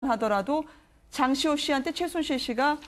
하더라도 장시호 씨한테 최순실 씨가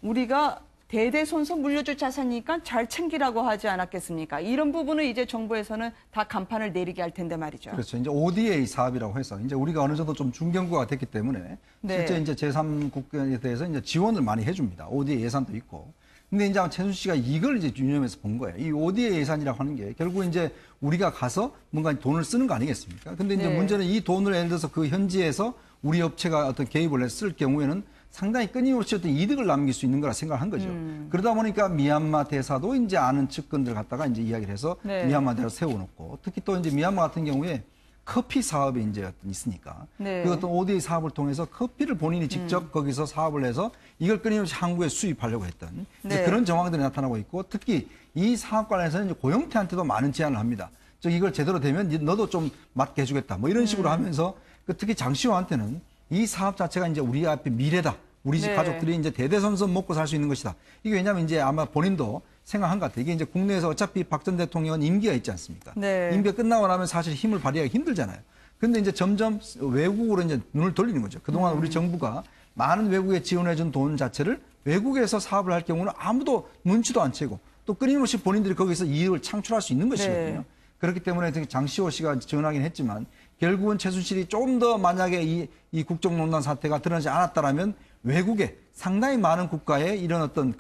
우리가 대대손손 물려줄 자산이니까 잘 챙기라고 하지 않았겠습니까? 이런 부분을 이제 정부에서는 다 간판을 내리게 할 텐데 말이죠. 그렇죠. 이제 ODA 사업이라고 해서 이제 우리가 어느 정도 좀 중견국가 됐기 때문에 실제 이제 제3국가에 대해서 이제 지원을 많이 해줍니다. ODA 예산도 있고. 근데 이제 최순실 씨가 이걸 이제 유념해서 본 거예요. 이 ODA 예산이라고 하는 게 결국 이제 우리가 가서 뭔가 돈을 쓰는 거 아니겠습니까? 근데 이제 문제는 이 돈을 예를 들어서 그 현지에서 우리 업체가 어떤 개입을 했을 경우에는 상당히 끊임없이 어떤 이득을 남길 수 있는 거라 생각한 거죠. 그러다 보니까 미얀마 대사도 이제 아는 측근들 갖다가 이제 이야기를 해서 미얀마 대사 세워놓고 특히 또 이제 미얀마 같은 경우에 커피 사업이 이제 어떤 있으니까 그 어떤 ODA 사업을 통해서 커피를 본인이 직접 거기서 사업을 해서 이걸 끊임없이 한국에 수입하려고 했던 이제 그런 정황들이 나타나고 있고 특히 이 사업 관련해서는 이제 고영태한테도 많은 제안을 합니다. 즉 이걸 제대로 되면 너도 좀 맡게 해주겠다 뭐 이런 식으로 하면서 특히 장시호한테는 이 사업 자체가 이제 우리 앞에 미래다. 우리 집 가족들이 이제 대대손손 먹고 살 수 있는 것이다. 이게 왜냐하면 이제 아마 본인도 생각한 것 같아요. 이게 이제 국내에서 어차피 박 전 대통령은 임기가 있지 않습니까? 임기가 끝나고 나면 사실 힘을 발휘하기 힘들잖아요. 근데 이제 점점 외국으로 이제 눈을 돌리는 거죠. 그동안 우리 정부가 많은 외국에 지원해준 돈 자체를 외국에서 사업을 할 경우는 아무도 눈치도 안 채고 또 끊임없이 본인들이 거기서 이익을 창출할 수 있는 것이거든요. 그렇기 때문에 장시호 씨가 지원하긴 했지만 결국은 최순실이 조금 더 만약에 이 국정농단 사태가 드러나지 않았다라면 외국에 상당히 많은 국가에 이런 어떤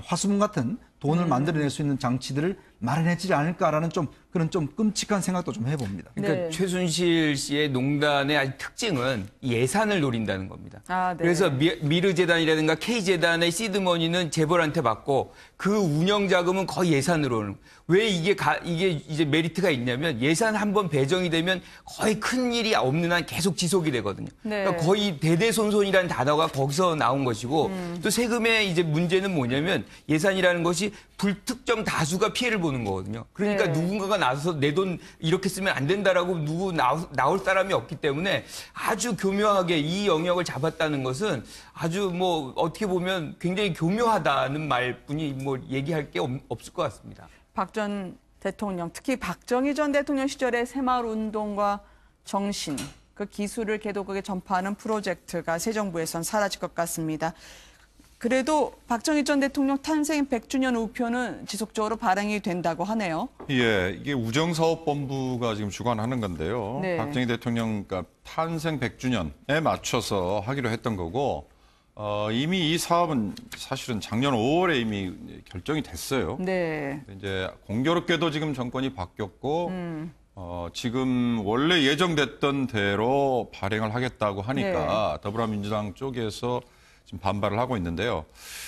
화수분 같은 돈을 만들어낼 수 있는 장치들을 마련했지 않을까라는 그런 끔찍한 생각도 좀 해봅니다. 그러니까 최순실 씨의 농단의 아주 특징은 예산을 노린다는 겁니다. 그래서 미르재단이라든가 K재단의 시드머니는 재벌한테 받고 그 운영 자금은 거의 예산으로 오는. 왜 이게 이제 메리트가 있냐면 예산 한번 배정이 되면 거의 큰 일이 없는 한 계속 지속이 되거든요. 그러니까 거의 대대손손이라는 단어가 거기서 나온 것이고 또 세금의 이제 문제는 뭐냐면 예산이라는 것이 불특정 다수가 피해를 보는 거거든요. 그러니까 누군가가 나서서 내 돈 이렇게 쓰면 안 된다라고 나올 사람이 없기 때문에 아주 교묘하게 이 영역을 잡았다는 것은 아주 뭐 어떻게 보면 굉장히 교묘하다는 말뿐이 뭐 얘기할 게 없을 것 같습니다. 박 전 대통령, 특히 박정희 전 대통령 시절의 새마을운동과 정신, 그 기술을 개도국에 전파하는 프로젝트가 새 정부에선 사라질 것 같습니다. 그래도 박정희 전 대통령 탄생 100주년 우표는 지속적으로 발행이 된다고 하네요. 예, 이게 우정사업본부가 지금 주관하는 건데요. 박정희 대통령 그러니까 탄생 100주년에 맞춰서 하기로 했던 거고 이미 이 사업은 사실은 작년 5월에 이미 결정이 됐어요. 이제 공교롭게도 지금 정권이 바뀌었고 지금 원래 예정됐던 대로 발행을 하겠다고 하니까 더불어민주당 쪽에서 지금 반발을 하고 있는데요.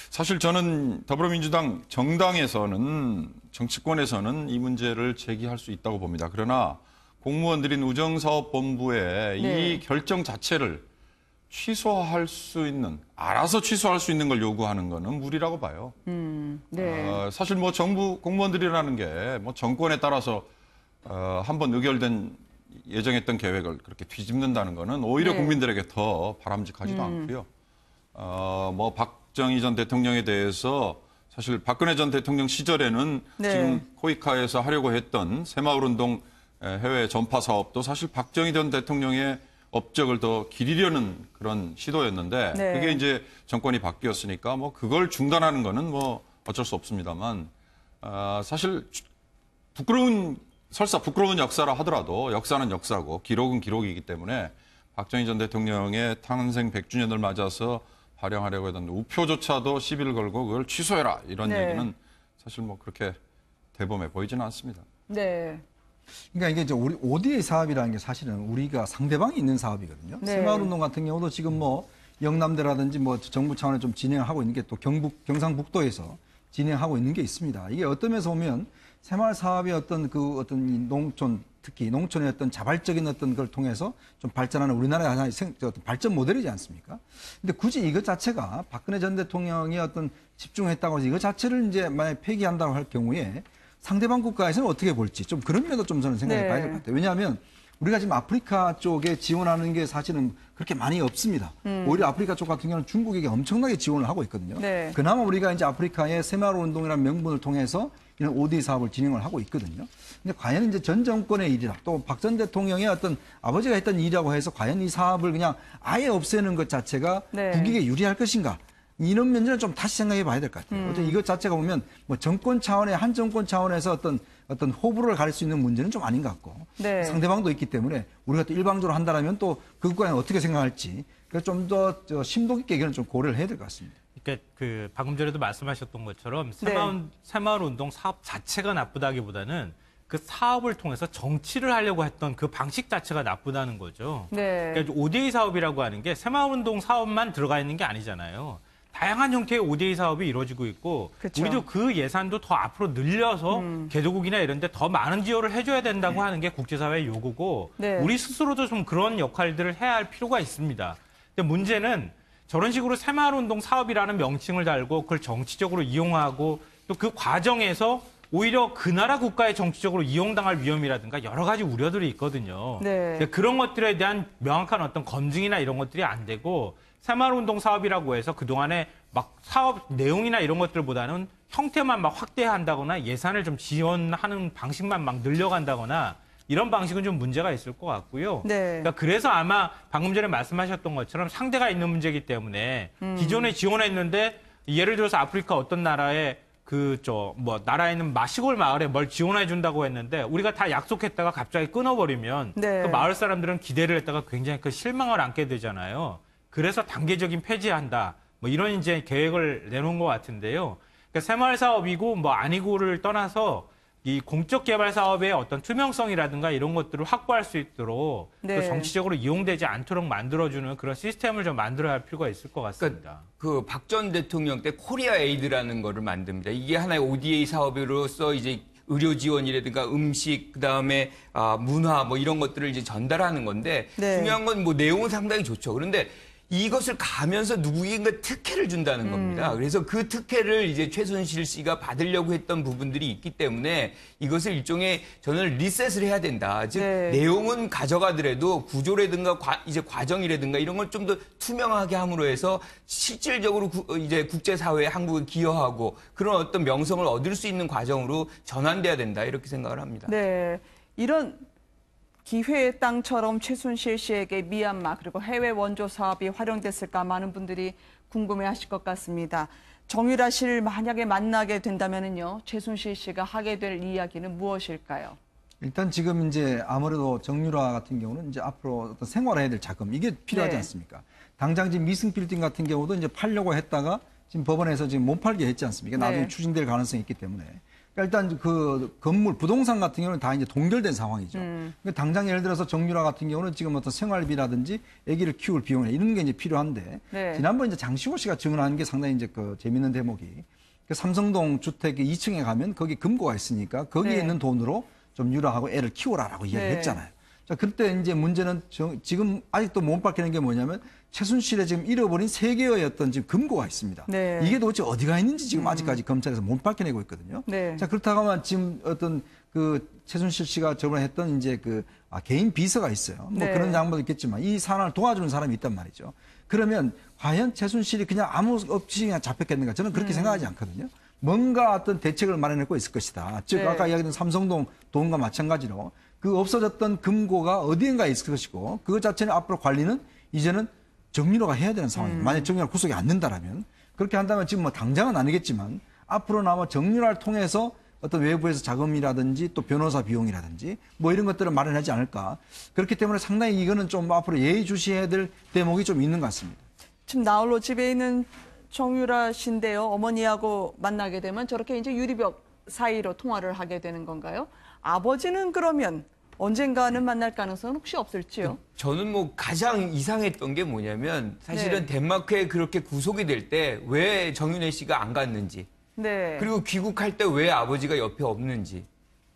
사실 저는 더불어민주당 정당에서는 정치권에서는 이 문제를 제기할 수 있다고 봅니다. 그러나 공무원들인 우정사업본부의 이 결정 자체를 취소할 수 있는, 알아서 취소할 수 있는 걸 요구하는 거는 무리라고 봐요. 사실 뭐 정부 공무원들이라는 게 뭐 정권에 따라서 한번 의결된 예정했던 계획을 그렇게 뒤집는다는 거는 오히려 국민들에게 더 바람직하지도 않고요. 뭐 박정희 전 대통령에 대해서 사실 박근혜 전 대통령 시절에는 지금 코이카에서 하려고 했던 새마을운동 해외 전파 사업도 사실 박정희 전 대통령의 업적을 더 기리려는 그런 시도였는데 그게 이제 정권이 바뀌었으니까 뭐 그걸 중단하는 거는 뭐 어쩔 수 없습니다만 사실 설사 부끄러운 역사라 하더라도 역사는 역사고 기록은 기록이기 때문에 박정희 전 대통령의 탄생 100주년을 맞아서 발행하려고 했던 우표조차도 시비를 걸고 그걸 취소해라 이런 얘기는 사실 뭐 그렇게 대범해 보이지는 않습니다. 그러니까 이게 이제 우리 ODA 사업이라는 게 사실은 우리가 상대방이 있는 사업이거든요. 새마을운동 같은 경우도 지금 뭐 영남대라든지 뭐 정부 차원에 좀 진행하고 있는 게 또 경상북도에서 진행하고 있는 게 있습니다. 이게 어떤 면에서 보면 새마을 사업의 어떤 농촌, 특히 농촌의 어떤 자발적인 어떤 걸 통해서 좀 발전하는 우리나라의 하나의 어떤 발전 모델이지 않습니까? 근데 굳이 이것 자체가 박근혜 전 대통령이 어떤 집중했다고 해서 이것 자체를 이제 만약에 폐기한다고 할 경우에 상대방 국가에서는 어떻게 볼지 좀 그런 면도 좀 저는 생각해 봐야 될 것 같아요. 왜냐하면 우리가 지금 아프리카 쪽에 지원하는 게 사실은 그렇게 많이 없습니다. 오히려 아프리카 쪽 같은 경우는 중국에게 엄청나게 지원을 하고 있거든요. 그나마 우리가 이제 아프리카의 새마을운동이라는 명분을 통해서 이런 ODA 사업을 진행을 하고 있거든요. 근데 과연 이제 전 정권의 일이라 또 박 전 대통령의 어떤 아버지가 했던 일이라고 해서 과연 이 사업을 그냥 아예 없애는 것 자체가 네. 국익에 유리할 것인가? 이런 면제는 좀 다시 생각해 봐야 될 것 같아요. 어쨌든 이것 자체가 보면 뭐 정권 차원의 한 정권 차원에서 어떤 호불호를 가릴 수 있는 문제는 좀 아닌 것 같고 네. 상대방도 있기 때문에 우리가 또 일방적으로 한다라면 또 그것과는 어떻게 생각할지 좀 더 심도 깊게 의견을 좀 고려를 해야 될 것 같습니다. 그러니까 그 방금 전에도 말씀하셨던 것처럼 네. 새마을 운동 사업 자체가 나쁘다기보다는 그 사업을 통해서 정치를 하려고 했던 그 방식 자체가 나쁘다는 거죠. 네. 그러니까 ODA 사업이라고 하는 게 새마을 운동 사업만 들어가 있는 게 아니잖아요. 다양한 형태의 ODA 사업이 이루어지고 있고 그쵸. 우리도 그 예산도 더 앞으로 늘려서 개도국이나 이런 데 더 많은 지원을 해줘야 된다고 하는 게 국제사회의 요구고 네. 우리 스스로도 좀 그런 역할들을 해야 할 필요가 있습니다. 근데 문제는 저런 식으로 새마을운동 사업이라는 명칭을 달고 그걸 정치적으로 이용하고 또 그 과정에서 오히려 그 나라 국가의 정치적으로 이용당할 위험이라든가 여러 가지 우려들이 있거든요. 네. 그런 것들에 대한 명확한 어떤 검증이나 이런 것들이 안 되고 새마을운동 사업이라고 해서 그동안에 막 사업 내용이나 이런 것들보다는 형태만 막 확대한다거나 예산을 좀 지원하는 방식만 막 늘려간다거나 이런 방식은 좀 문제가 있을 것 같고요. 네. 그러니까 그래서 아마 방금 전에 말씀하셨던 것처럼 상대가 있는 문제이기 때문에 기존에 지원했는데 예를 들어서 아프리카 어떤 나라에 나라에 있는 시골 마을에 뭘 지원해 준다고 했는데 우리가 다 약속했다가 갑자기 끊어버리면 네. 그 마을 사람들은 기대를 했다가 굉장히 그 실망을 안게 되잖아요. 그래서 단계적인 폐지한다. 뭐 이런 이제 계획을 내놓은 것 같은데요. 그러니까 새마을 사업이고 뭐 아니고를 떠나서 이 공적 개발 사업의 어떤 투명성이라든가 이런 것들을 확보할 수 있도록 네. 또 정치적으로 이용되지 않도록 만들어주는 그런 시스템을 좀 만들어야 할 필요가 있을 것 같습니다. 그 박 전 대통령 때 코리아 에이드라는 거를 만듭니다. 이게 하나의 ODA 사업으로서 이제 의료 지원이라든가 음식, 그다음에 문화 뭐 이런 것들을 이제 전달하는 건데 네. 중요한 건 뭐 내용은 상당히 좋죠. 그런데 이것을 가면서 누구인가 특혜를 준다는 겁니다. 그래서 그 특혜를 이제 최순실 씨가 받으려고 했던 부분들이 있기 때문에 이것을 일종의 저는 리셋을 해야 된다. 즉 네. 내용은 가져가더라도 구조라든가 이제 과정이라든가 이런 걸 좀 더 투명하게 함으로 해서 실질적으로 이제 국제사회에 한국에 기여하고 그런 어떤 명성을 얻을 수 있는 과정으로 전환돼야 된다. 이렇게 생각을 합니다. 네. 이런 기회의 땅처럼 최순실 씨에게 미얀마 그리고 해외 원조 사업이 활용됐을까 많은 분들이 궁금해하실 것 같습니다. 정유라 씨를 만약에 만나게 된다면요, 최순실 씨가 하게 될 이야기는 무엇일까요? 일단 지금 이제 아무래도 정유라 같은 경우는 이제 앞으로 어떤 생활해야 될 자금 이게 필요하지 네. 않습니까? 당장 지금 미승 빌딩 같은 경우도 이제 팔려고 했다가 지금 법원에서 지금 못 팔게 했지 않습니까? 나중에 네. 추징될 가능성이 있기 때문에. 그러니까 일단 그 건물, 부동산 같은 경우는 다 이제 동결된 상황이죠. 그러니까 당장 예를 들어서 정유라 같은 경우는 지금 어떤 생활비라든지 아기를 키울 비용 이런 게 이제 필요한데 네. 지난번 이제 장시호 씨가 증언한 게 상당히 이제 그 재밌는 대목이 그 삼성동 주택 2층에 가면 거기 금고가 있으니까 거기에 네. 있는 돈으로 좀 유라하고 애를 키워라라고 이야기했잖아요. 자, 그때 이제 문제는 지금 아직도 못 밝히는 게 뭐냐면 최순실의 지금 잃어버린 3개의 어떤 지금 금고가 있습니다. 네. 이게 도대체 어디가 있는지 지금 아직까지 검찰에서 못 밝혀내고 있거든요. 네. 자, 그렇다고 하면 지금 어떤 그 최순실 씨가 저번에 했던 이제 개인 비서가 있어요. 뭐 네. 그런 양반도 있겠지만 이 사안을 도와주는 사람이 있단 말이죠. 그러면 과연 최순실이 그냥 아무 없이 그냥 잡혔겠는가? 저는 그렇게 생각하지 않거든요. 뭔가 어떤 대책을 마련하고 있을 것이다. 즉 네. 아까 이야기했던 삼성동 돈과 마찬가지로 그 없어졌던 금고가 어디인가에 있을 것이고 그것 자체는 앞으로 관리는 이제는 정유라가 해야 되는 상황입니다. 만약 정유라가 구속이 안 된다라면 그렇게 한다면 지금 뭐 당장은 아니겠지만 앞으로는 아마 정유라를 통해서 어떤 외부에서 자금이라든지 또 변호사 비용이라든지 뭐 이런 것들을 마련하지 않을까. 그렇기 때문에 상당히 이거는 좀 앞으로 예의주시해야 될 대목이 좀 있는 것 같습니다. 지금 나홀로 집에 있는 정유라 씨인데요. 어머니하고 만나게 되면 저렇게 이제 유리벽 사이로 통화를 하게 되는 건가요? 아버지는 그러면 언젠가는 만날 가능성은 혹시 없을지요? 저는 뭐 가장 이상했던 게 뭐냐면 사실은 네. 덴마크에 그렇게 구속이 될 때 왜 정윤회 씨가 안 갔는지 네. 그리고 귀국할 때 왜 아버지가 옆에 없는지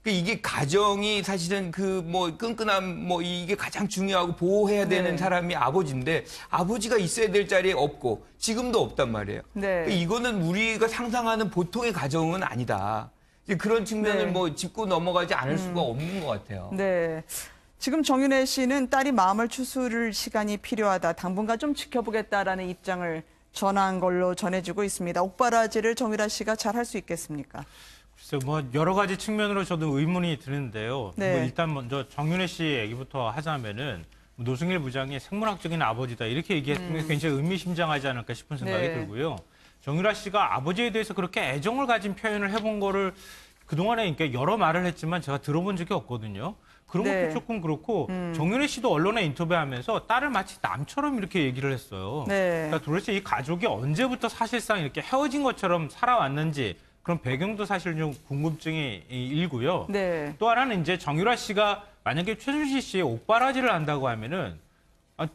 이게 가정이 사실은 그 뭐 끈끈함 뭐 이게 가장 중요하고 보호해야 되는 네. 사람이 아버지인데 아버지가 있어야 될 자리에 없고 지금도 없단 말이에요. 네. 이거는 우리가 상상하는 보통의 가정은 아니다. 이제 그런 측면을 네. 뭐 짚고 넘어가지 않을 수가 없는 것 같아요. 네. 지금 정윤회 씨는 딸이 마음을 추스를 시간이 필요하다. 당분간 좀 지켜보겠다라는 입장을 전한 걸로 전해지고 있습니다. 옥바라지를 정유라 씨가 잘 할 수 있겠습니까? 글쎄요, 뭐 여러 가지 측면으로 저도 의문이 드는데요. 네. 뭐 일단 먼저 정윤회 씨 얘기부터 하자면은 노승일 부장이 생물학적인 아버지다 이렇게 얘기했던 게 굉장히 의미심장하지 않을까 싶은 생각이 네. 들고요. 정유라 씨가 아버지에 대해서 그렇게 애정을 가진 표현을 해본 거를 그동안에 그러니까 여러 말을 했지만 제가 들어본 적이 없거든요. 그런 것도 네. 조금 그렇고 정윤회 씨도 언론에 인터뷰하면서 딸을 마치 남처럼 이렇게 얘기를 했어요. 네. 그러니까 도대체 이 가족이 언제부터 사실상 이렇게 헤어진 것처럼 살아왔는지 그런 배경도 사실 좀 궁금증이 일고요. 네. 또 하나는 이제 정유라 씨가 만약에 최순실 씨의 옥바라지를 한다고 하면은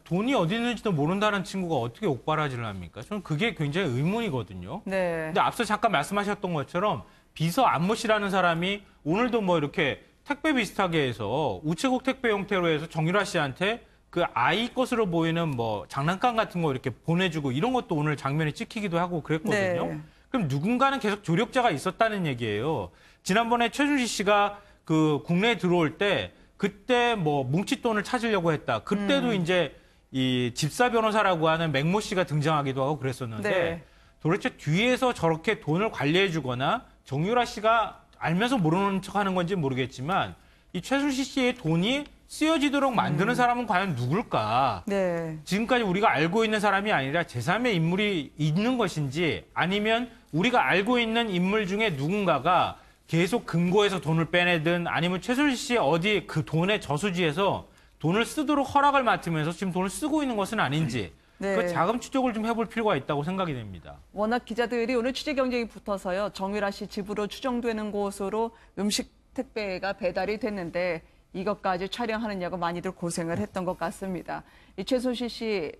돈이 어디 있는지도 모른다는 친구가 어떻게 옥바라지를 합니까? 저는 그게 굉장히 의문이거든요. 네. 근데 앞서 잠깐 말씀하셨던 것처럼 비서 안모 씨라는 사람이 오늘도 뭐 이렇게 택배 비슷하게 해서 우체국 택배 형태로 해서 정유라 씨한테 그 아이 것으로 보이는 뭐 장난감 같은 거 이렇게 보내주고 이런 것도 오늘 장면에 찍히기도 하고 그랬거든요. 네. 그럼 누군가는 계속 조력자가 있었다는 얘기예요. 지난번에 최순실 씨가 그 국내에 들어올 때 그때 뭐 뭉칫돈을 찾으려고 했다. 그때도 이제 이 집사 변호사라고 하는 맹모 씨가 등장하기도 하고 그랬었는데 네. 도대체 뒤에서 저렇게 돈을 관리해 주거나 정유라 씨가 알면서 모르는 척하는 건지 모르겠지만 이 최순실 씨의 돈이 쓰여지도록 만드는 사람은 과연 누굴까? 네. 지금까지 우리가 알고 있는 사람이 아니라 제3의 인물이 있는 것인지 아니면 우리가 알고 있는 인물 중에 누군가가 계속 금고에서 돈을 빼내든 아니면 최순실 씨 어디 그 돈의 저수지에서 돈을 쓰도록 허락을 맡으면서 지금 돈을 쓰고 있는 것은 아닌지 네. 그 자금 추적을 좀 해볼 필요가 있다고 생각이 됩니다. 워낙 기자들이 오늘 취재 경쟁이 붙어서요. 정유라 씨 집으로 추정되는 곳으로 음식 택배가 배달이 됐는데 이것까지 촬영하느냐고 많이들 고생을 했던 것 같습니다. 이 최순실 씨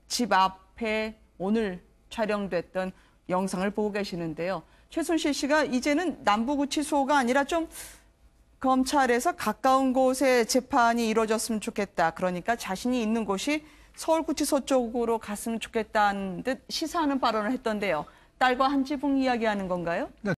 집 앞에 오늘 촬영됐던 영상을 보고 계시는데요. 최순실 씨가 이제는 남부구치소가 아니라 좀 검찰에서 가까운 곳에 재판이 이루어졌으면 좋겠다. 그러니까 자신이 있는 곳이 서울구치소 쪽으로 갔으면 좋겠다는 듯 시사하는 발언을 했던데요. 딸과 한 지붕 이야기하는 건가요?